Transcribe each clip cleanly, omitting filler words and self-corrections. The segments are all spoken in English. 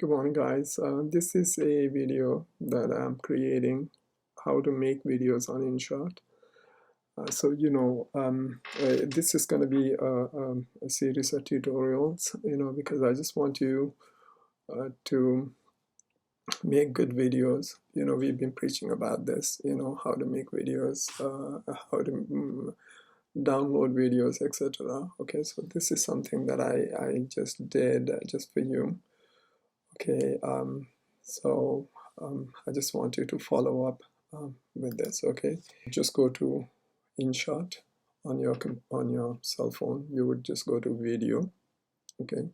Good morning, guys. This is a video that I'm creating how to make videos on InShot. This is going to be a series of tutorials, because I just want you to make good videos. We've been preaching about this, how to make videos, how to download videos, etc. Okay, so this is something that I just did just for you. Okay, I just want you to follow up with this. Okay, just go to InShot on your cell phone. You would just go to video, okay,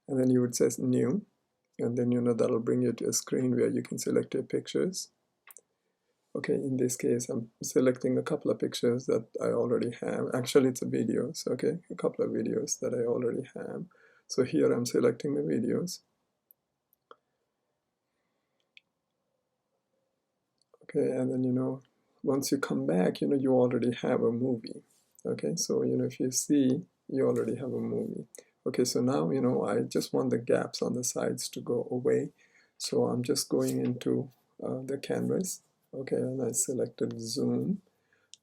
and then you would say new, and then that'll bring you to a screen where you can select your pictures. Okay, in this case, I'm selecting a couple of pictures that I already have. Actually, it's a videos. Okay, a couple of videos that I already have. So here I'm selecting the videos. Okay, and then once you come back, you already have a movie. Okay, so if you see, you already have a movie. Okay, so now I just want the gaps on the sides to go away, so I'm just going into the canvas. Okay, and I selected zoom.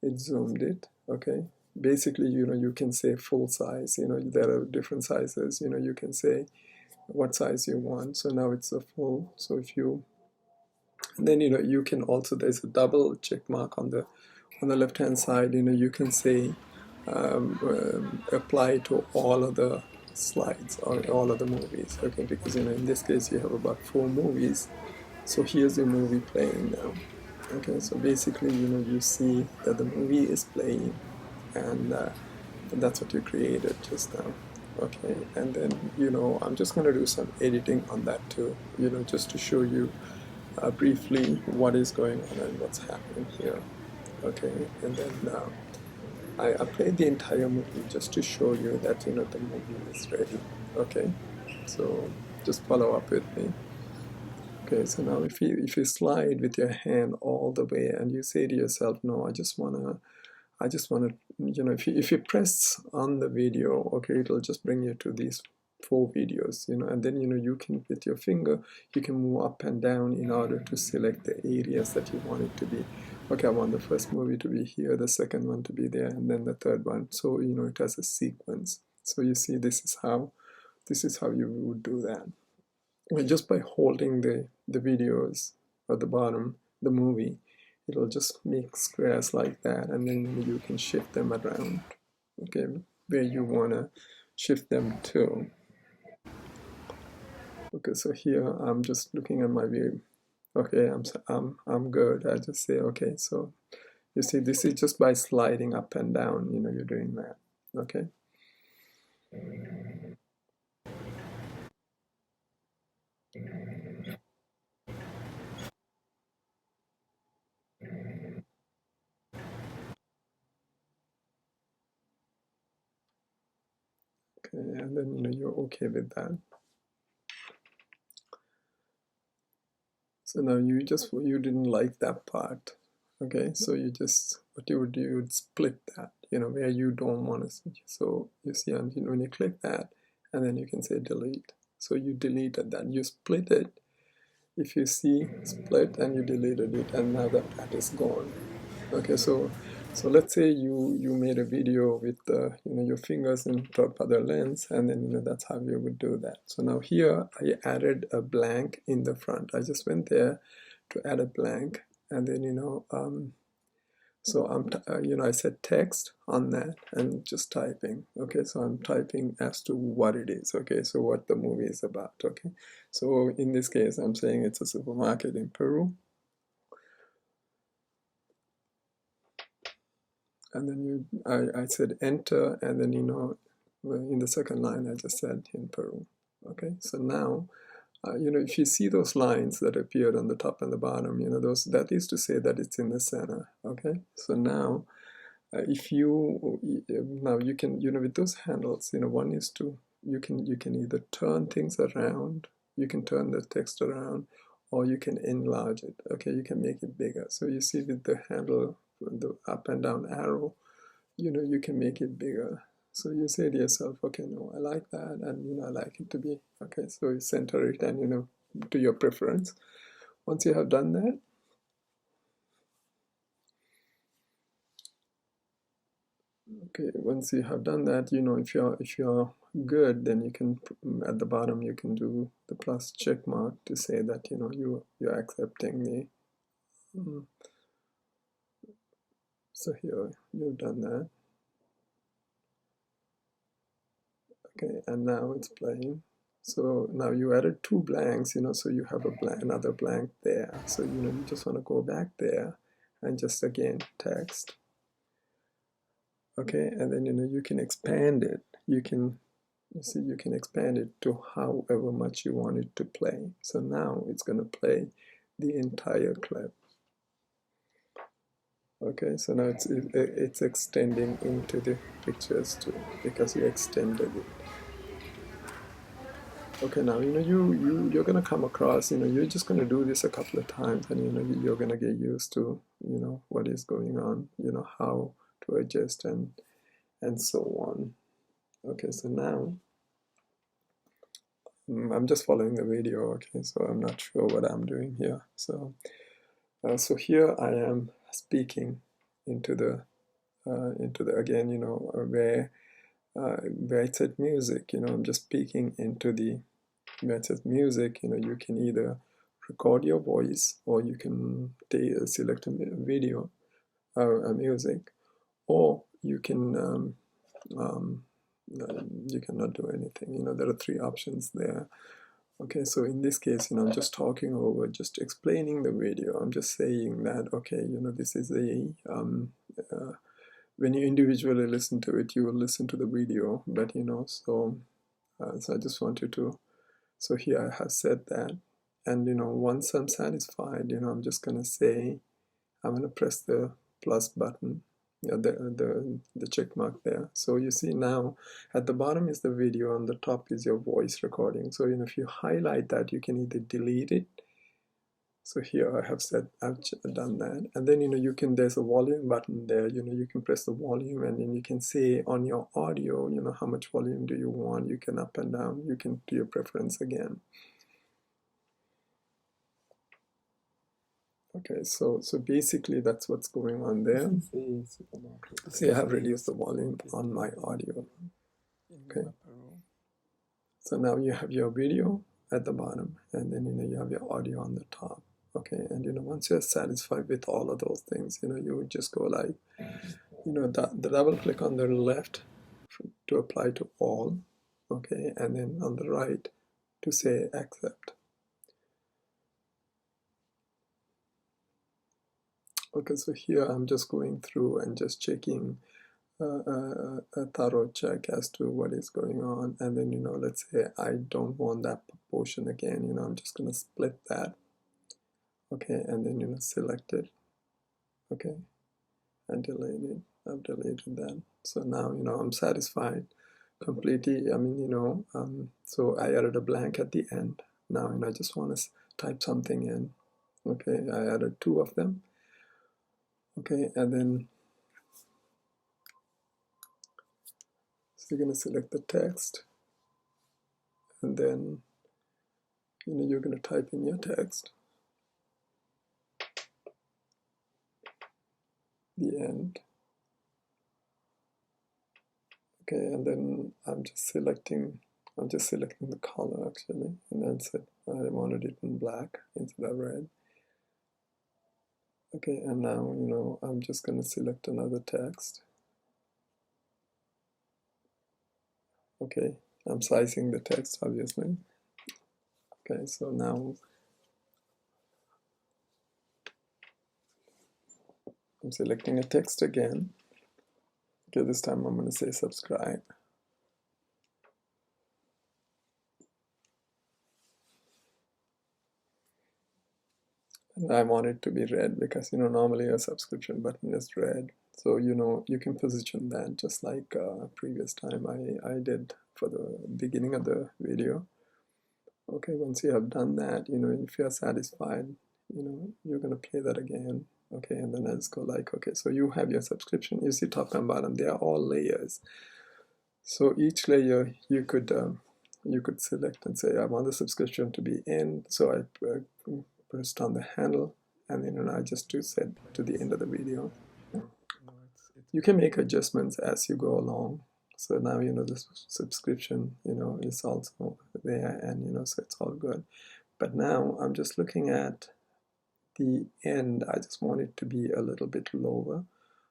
It zoomed it. Okay, basically you can say full size. There are different sizes. You can say what size you want. So now it's a full. So if you then you can also, there's a double check mark on the left hand side. You can say apply to all of the slides or all of the movies. Okay, because in this case you have about 4 movies. So here's the movie playing now. Okay, so basically you see that the movie is playing, and that's what you created just now. Okay, and then I'm just going to do some editing on that too, just to show you briefly what is going on and what's happening here. Okay, and then I played the entire movie just to show you that the movie is ready. Okay, so just follow up with me. Okay, so now if you slide with your hand all the way and you say to yourself, no, I just wanna if you press on the video, okay, it'll just bring you to these 4 videos, and then you can, with your finger, you can move up and down in order to select the areas that you want it to be. Okay, I want the first movie to be here, the second one to be there, and then the third one. So it has a sequence. So you see, this is how you would do that. And just by holding the videos at the bottom, the movie, it'll just make squares like that, and then you can shift them around, okay, where you want to shift them to. Okay, so here I'm just looking at my view. Okay, I'm good. I just say okay. So you see, this is just by sliding up and down, you're doing that. Okay. Okay, and then you're okay with that. So now you didn't like that part. Okay, so what you would do, you would split that, where you don't want to see. So you see, and when you click that, and then you can say delete. So you deleted that, you split it. If you see split and you deleted it, and now that is gone. Okay, so let's say you made a video with your fingers in top of the lens, and then that's how you would do that. So now here I added a blank in the front. I just went there to add a blank, and then so I said text on that and just typing. Okay, so I'm typing as to what it is. Okay, so what the movie is about. Okay, so in this case I'm saying it's a supermarket in Peru. And then I said enter, and then in the second line I just said in Peru. Okay, so now if you see those lines that appeared on the top and the bottom, that is to say that it's in the center. Okay, so now if you can with those handles, one is to you can either turn things around, you can turn the text around, or you can enlarge it. Okay, you can make it bigger. So you see with the handle, the up and down arrow, you can make it bigger. So you say to yourself, okay, no, I like that, and I like it to be okay. So you center it, and to your preference. Once you have done that, okay, once you have done that, if you're good, then you can at the bottom you can do the plus check mark to say that you're accepting the. So here you've done that. Okay, and now it's playing. So now you added two blanks, so you have another blank there. So you just want to go back there and just again text. Okay, and then you can expand it. You see you can expand it to however much you want it to play. So now it's going to play the entire clip. Okay, so now it's extending into the pictures too because you extended it. Okay, now you're gonna come across, you're just gonna do this a couple of times, and you're gonna get used to what is going on, how to adjust and so on. Okay, so now I'm just following the video. Okay, so I'm not sure what I'm doing here. So so here I am speaking into the again, where it said music. I'm just speaking into the where it says music. You can either record your voice, or you can select a video, a music, or you cannot do anything. There are three options there. Okay, so in this case, I'm just talking over, just explaining the video. I'm just saying that, okay, this is when you individually listen to it, you will listen to the video, but so I just want you to. So here I have said that, and once I'm satisfied, I'm just gonna say, I'm gonna press the plus button, the check mark there. So you see now at the bottom is the video, on the top is your voice recording. So if you highlight that, you can either delete it. So here I have said I've done that, and then there's a volume button there. You can press the volume, and then you can say on your audio, how much volume do you want. You can up and down. You can do your preference again. Okay, so basically that's what's going on there. See, I have reduced the volume on my audio. Okay, so now you have your video at the bottom, and then you have your audio on the top. Okay, and once you're satisfied with all of those things, you would just go like, the double click on the left to apply to all. Okay, and then on the right to say accept. Okay, so here I'm just going through and just checking a thorough check as to what is going on, and then let's say I don't want that portion again. I'm just going to split that. Okay, and then select it. Okay, and delete it. I've deleted that. So now I'm satisfied completely. I mean so I added a blank at the end. Now I just want to type something in. Okay, I added two of them. Okay, and then so you're going to select the text, and then you're going to type in your text, the end. Okay, and then I'm just selecting the color actually, and then said I wanted it in black instead of red. Okay, and now I'm just going to select another text. Okay, I'm sizing the text obviously. Okay, so now I'm selecting a text again. Okay, this time I'm going to say subscribe. And I want it to be red because normally a subscription button is red. So you can position that just like previous time I did for the beginning of the video. Okay, once you have done that, if you're satisfied, you're gonna play that again. Okay, and then I just go like, okay, so you have your subscription. You see top and bottom, they are all layers. So each layer you could select and say I want the subscription to be in. So I pressed on the handle, and then I just to set to the end of the video. You can make adjustments as you go along. So now the subscription is also there, and so it's all good. But now I'm just looking at the end. I just want it to be a little bit lower.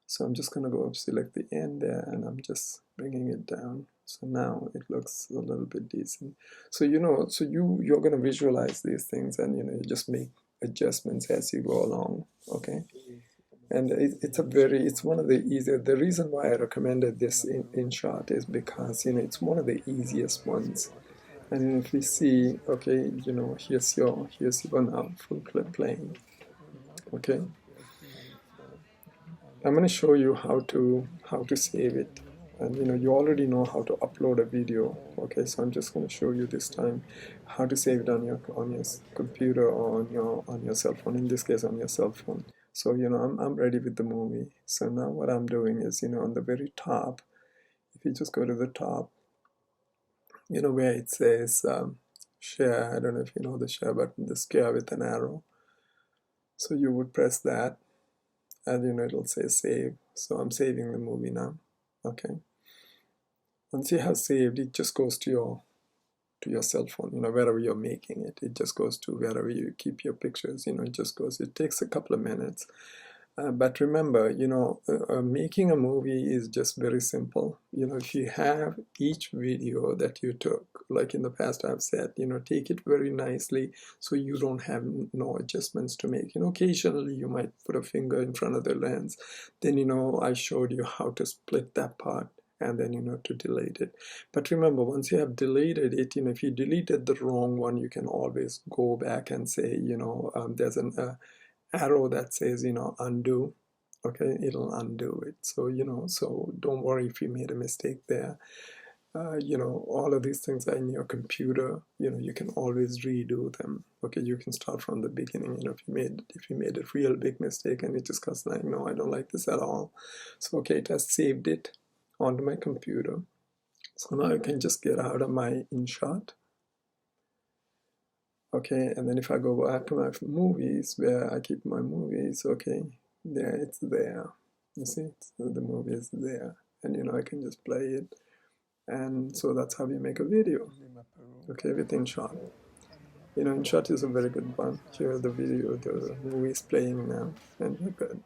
So I'm just going to go up, select the end there, and I'm just bringing it down. So now it looks a little bit decent. So you're going to visualize these things, and you just make adjustments as you go along. Okay. And it's one of the easier. The reason why I recommended this in InShot is because it's one of the easiest ones. And if we see, okay, here's your now full clip playing. Okay, I'm going to show you how to save it. And you already know how to upload a video. Okay, so I'm just going to show you this time how to save it on your computer or on your cell phone. In this case, on your cell phone. So I'm ready with the movie. So now what I'm doing is on the very top, if you just go to the top, where it says share. I don't know if you know the share button, the square with an arrow. So you would press that, and it'll say save. So I'm saving the movie now. Okay. Once you have saved, it just goes to your cell phone, wherever you're making it. It just goes to wherever you keep your pictures, it just goes. It takes a couple of minutes. But remember, making a movie is just very simple. If you have each video that you took, like in the past I've said, take it very nicely so you don't have no adjustments to make. Occasionally you might put a finger in front of the lens. Then, I showed you how to split that part and then, to delete it. But remember, once you have deleted it, if you deleted the wrong one, you can always go back and say, there's an arrow that says undo. Okay, it'll undo it. So so don't worry if you made a mistake there. All of these things are in your computer. You can always redo them. Okay, you can start from the beginning. If you made a real big mistake and it just goes like, no, I don't like this at all. So okay, it has saved it onto my computer. So now I can just get out of my InShot. Okay, and then if I go back to my movies, where I keep my movies, okay, there, it's there. You see, the movie is there, and I can just play it. And so that's how you make a video. Okay, with InShot. InShot is a very good one. Here the movie is playing now, and you're good.